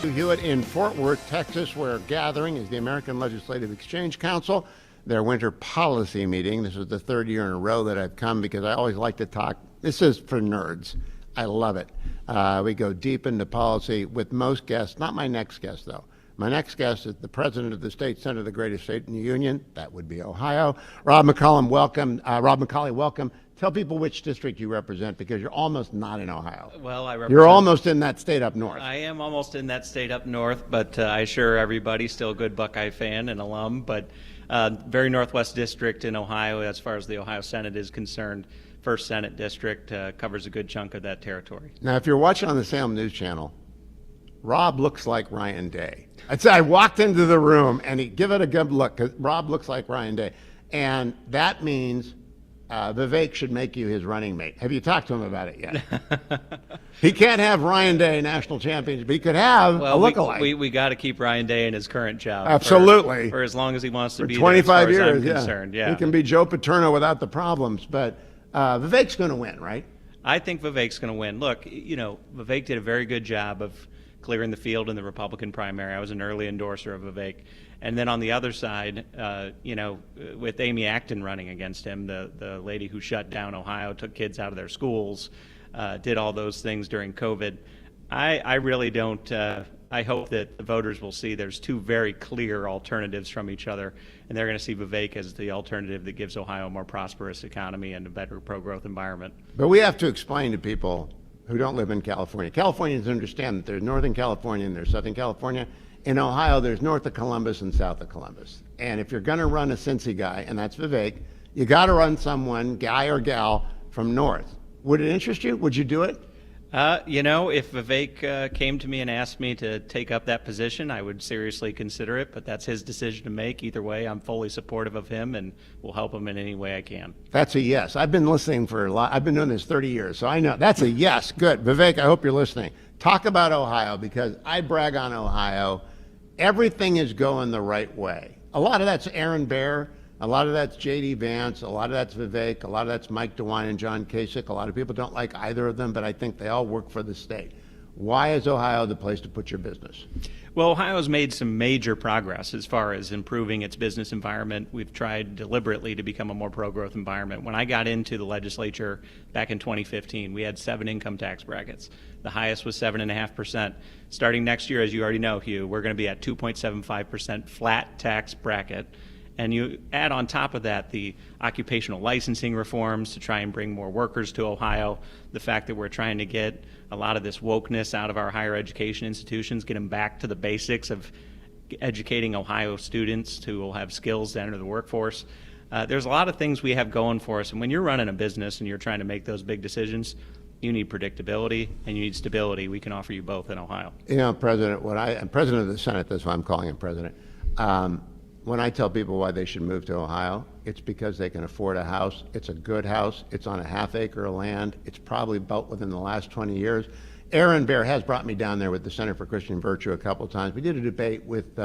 Hugh Hewitt in Fort Worth, Texas, where gathering is the American Legislative Exchange Council, their winter policy meeting. This is the third year in a row that I've come because I always like to talk. This is for nerds. I love it. We go deep into policy with most guests, not my next guest, though. My next guest is the president of the state senate of the greatest state in the union. That would be Ohio. Rob McColley, welcome. Tell people which district you represent because you're almost not in Ohio. Well, I represent. You're almost in that state up north. I am almost in that state up north, but I assure everybody, still a good Buckeye fan and alum, but very northwest district in Ohio as far as the Ohio Senate is concerned. First Senate district covers a good chunk of that territory. Now, if you're watching on the Salem News Channel, Rob looks like Ryan Day. I walked into the room and give it a good look because Rob looks like Ryan Day. And that means Vivek should make you his running mate. Have you talked to him about it yet? He can't have Ryan Day national champion, but he could have a lookalike. We got to keep Ryan Day in his current job. Absolutely. For as long as he wants to be 25 there, as far years, as I'm concerned. Yeah. He can be Joe Paterno without the problems, but Vivek's going to win, right? I think Vivek's going to win. Look, Vivek did a very good job of clearing the field in the Republican primary. I was an early endorser of Vivek. And then on the other side, with Amy Acton running against him, the lady who shut down Ohio, took kids out of their schools, did all those things during COVID, I really don't. I hope that the voters will see there's two very clear alternatives from each other, and they're going to see Vivek as the alternative that gives Ohio a more prosperous economy and a better pro-growth environment. But we have to explain to people who don't live in California. Californians understand that there's Northern California and there's Southern California. In Ohio, there's north of Columbus and south of Columbus. And if you're going to run a Cincy guy, and that's Vivek, you got to run someone, guy or gal, from north. Would it interest you? Would you do it? If Vivek came to me and asked me to take up that position, I would seriously consider it, but that's his decision to make. Either way, I'm fully supportive of him and will help him in any way I can. That's a yes. I've been listening for a lot. I've been doing this 30 years, so I know. That's a yes. Good. Vivek, I hope you're listening. Talk about Ohio, because I brag on Ohio. Everything is going the right way. A lot of that's Aaron Baer. A lot of that's J.D. Vance. A lot of that's Vivek. A lot of that's Mike DeWine and John Kasich. A lot of people don't like either of them, but I think they all work for the state. Why is Ohio the place to put your business? Well, Ohio's made some major progress as far as improving its business environment. We've tried deliberately to become a more pro-growth environment. When I got into the legislature back in 2015, we had 7 income tax brackets. The highest was 7.5%. Starting next year, as you already know, Hugh, we're going to be at 2.75% flat tax bracket. And you add on top of that the occupational licensing reforms to try and bring more workers to Ohio, the fact that we're trying to get a lot of this wokeness out of our higher education institutions, get them back to the basics of educating Ohio students who will have skills to enter the workforce. There's a lot of things we have going for us. And when you're running a business and you're trying to make those big decisions, you need predictability and you need stability. We can offer you both in Ohio. President, I'm president of the Senate, that's why I'm calling him president. When I tell people why they should move to Ohio, it's because they can afford a house. It's a good house. It's on a half-acre of land. It's probably built within the last 20 years. Aaron Baer has brought me down there with the Center for Christian Virtue a couple of times. We did a debate with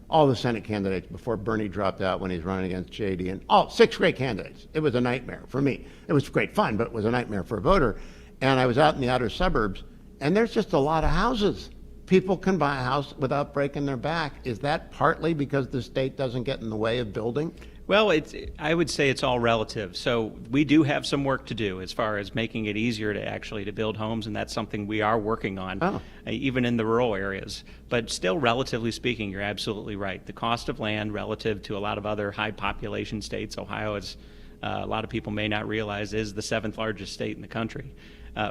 all the Senate candidates before Bernie dropped out when he's running against J.D. and all 6 great candidates. It was a nightmare for me. It was great fun, but it was a nightmare for a voter. And I was out in the outer suburbs, and there's just a lot of houses. People can buy a house without breaking their back. Is that partly because the state doesn't get in the way of building? Well, I would say it's all relative. So we do have some work to do as far as making it easier to build homes, and that's something we are working on, even in the rural areas. But still, relatively speaking, you're absolutely right. The cost of land relative to a lot of other high population states, Ohio is, a lot of people may not realize, is the 7th largest state in the country.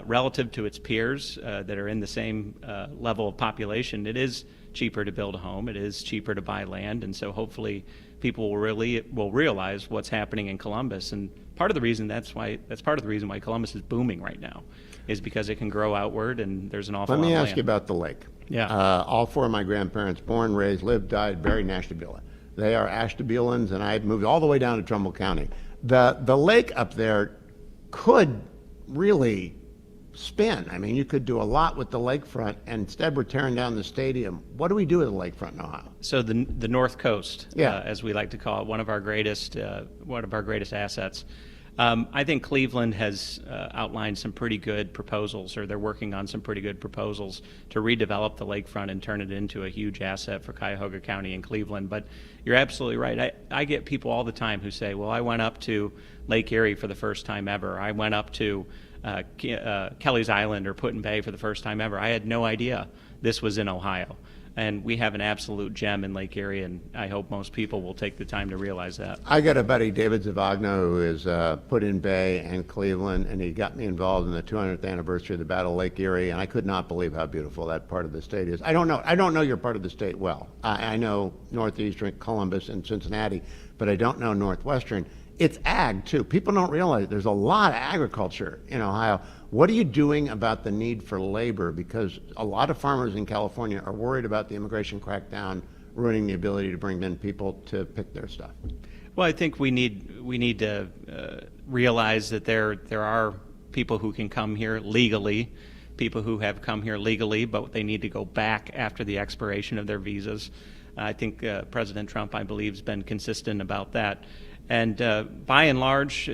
Relative to its peers that are in the same level of population, it is cheaper to build a home. It is cheaper to buy land, and so hopefully people will realize what's happening in Columbus. And part of the reason that's part of the reason why Columbus is booming right now, is because it can grow outward, and there's an awful lot of land. Let me ask you about the lake. Yeah. All 4 of my grandparents, born, raised, lived, died, buried in Ashtabula. They are Ashtabulans, and I moved all the way down to Trumbull County. The lake up there could really spin. I mean, you could do a lot with the lakefront, and instead we're tearing down the stadium. What do we do with the lakefront in Ohio? So the North Coast, as we like to call it, one of our greatest assets. I think Cleveland has outlined some pretty good proposals, or they're working on some pretty good proposals to redevelop the lakefront and turn it into a huge asset for Cuyahoga County and Cleveland. But you're absolutely right. I get people all the time who say, well, I went up to Lake Erie for the first time ever. I went up to Kelly's Island or Put in Bay for the first time ever. I had no idea this was in Ohio. And we have an absolute gem in Lake Erie, and I hope most people will take the time to realize that. I got a buddy, David Zavagna, who is Put in Bay and Cleveland, and he got me involved in the 200th anniversary of the Battle of Lake Erie, and I could not believe how beautiful that part of the state is. I don't know your part of the state well. I know Northeastern, Columbus, and Cincinnati, but I don't know Northwestern. It's ag, too. People don't realize there's a lot of agriculture in Ohio. What are you doing about the need for labor? Because a lot of farmers in California are worried about the immigration crackdown ruining the ability to bring in people to pick their stuff. Well, I think we need to realize that there are people who can come here legally, people who have come here legally, but they need to go back after the expiration of their visas. I think President Trump, I believe, has been consistent about that. And by and large,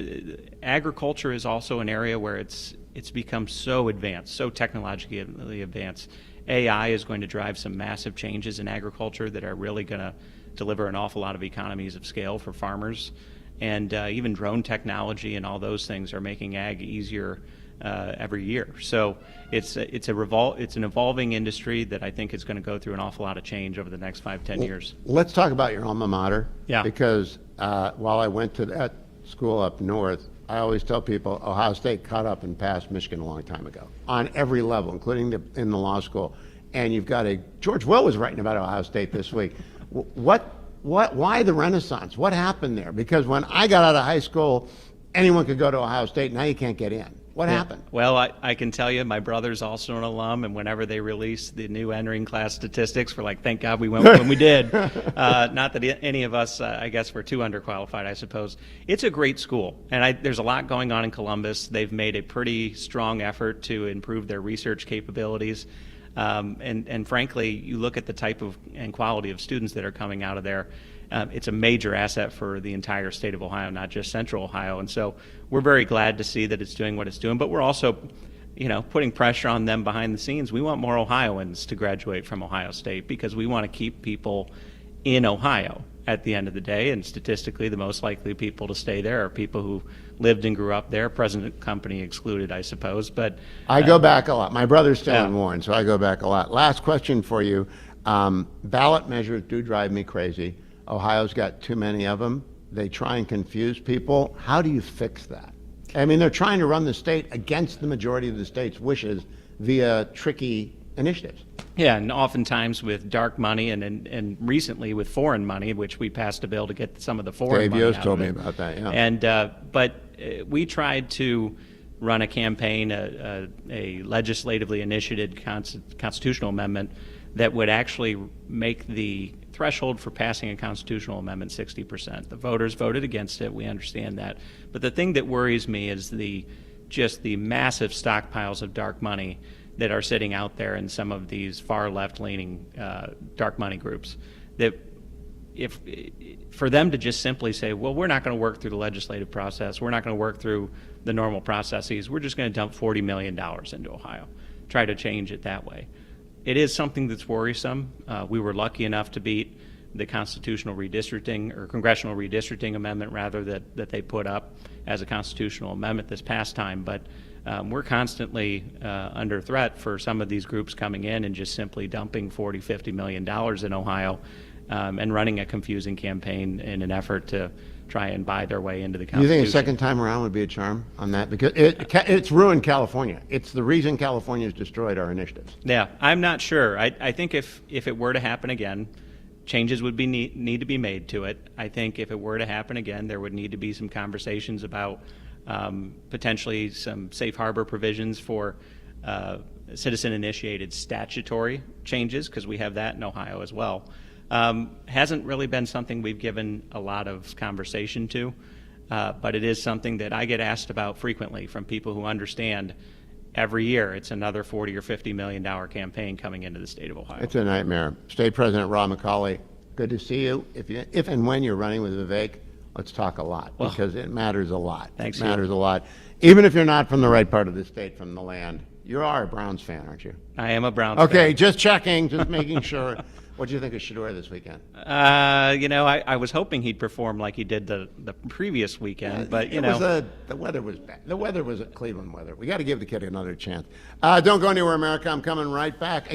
agriculture is also an area where it's become so advanced, so technologically advanced. AI is going to drive some massive changes in agriculture that are really going to deliver an awful lot of economies of scale for farmers. And even drone technology and all those things are making ag easier every year. So it's an evolving industry that I think is going to go through an awful lot of change over the next 5-10 years. Let's talk about your alma mater. Yeah. Because while I went to that school up north, I always tell people Ohio State caught up and passed Michigan a long time ago on every level, including in the law school. And you've got George Will was writing about Ohio State this week. Why the Renaissance? What happened there? Because when I got out of high school, anyone could go to Ohio State. Now you can't get in. What happened? Well, I can tell you, my brother's also an alum, and whenever they release the new entering class statistics, we're like, thank God we went when we did. Not that any of us, I guess, were too underqualified, I suppose. It's a great school, and there's a lot going on in Columbus. They've made a pretty strong effort to improve their research capabilities. And frankly, you look at the type of and quality of students that are coming out of there, it's a major asset for the entire state of Ohio, not just Central Ohio. And so we're very glad to see that it's doing what it's doing, but we're also, putting pressure on them behind the scenes. We want more Ohioans to graduate from Ohio State because we want to keep people in Ohio at the end of the day, and statistically the most likely people to stay there are people who lived and grew up there, present company excluded, I suppose. But I go back a lot. My brother's still in Warren, so I go back a lot. Last question for you. Ballot measures do drive me crazy. Ohio's got too many of them. They try and confuse people. How do you fix that? I mean, they're trying to run the state against the majority of the state's wishes via tricky initiatives. Yeah, and oftentimes with dark money and recently with foreign money, which we passed a bill to get some of the foreign money out of it. Dave Yost told me about that, yeah. And, but we tried to run a campaign, a legislatively initiated constitutional amendment that would actually make the threshold for passing a constitutional amendment 60%. The voters voted against it. We understand that. But the thing that worries me is just the massive stockpiles of dark money that are sitting out there in some of these far left-leaning dark money groups. That for them to just simply say, well, we're not going to work through the legislative process, we're not going to work through the normal processes, we're just going to dump $40 million into Ohio, try to change it that way. It is something that's worrisome. We were lucky enough to beat the constitutional redistricting or congressional redistricting amendment rather that they put up as a constitutional amendment this past time. But we're constantly under threat for some of these groups coming in and just simply dumping $40–50 million in Ohio and running a confusing campaign in an effort to try and buy their way into the Constitution. Do you think a second time around would be a charm on that? Because it's ruined California. It's the reason California's destroyed our initiatives. Yeah, I'm not sure. I think if it were to happen again, changes would need to be made to it. I think if it were to happen again, there would need to be some conversations about potentially some safe harbor provisions for citizen-initiated statutory changes, because we have that in Ohio as well. Hasn't really been something we've given a lot of conversation to, but it is something that I get asked about frequently from people who understand every year it's another $40 or $50 million campaign coming into the state of Ohio. It's a nightmare. State President Rob McColley, good to see you. If and when you're running with Vivek, Let's talk a lot, because it matters a lot. Thanks, It matters a lot. Even if you're not from the right part of the state, from the land. You are a Browns fan, aren't you? I am a Browns Okay, fan. just checking, just making sure. What do you think of Shedeur this weekend? I was hoping he'd perform like he did the previous weekend, but The weather was bad. The weather was Cleveland weather. We got to give the kid another chance. Don't go anywhere, America. I'm coming right back.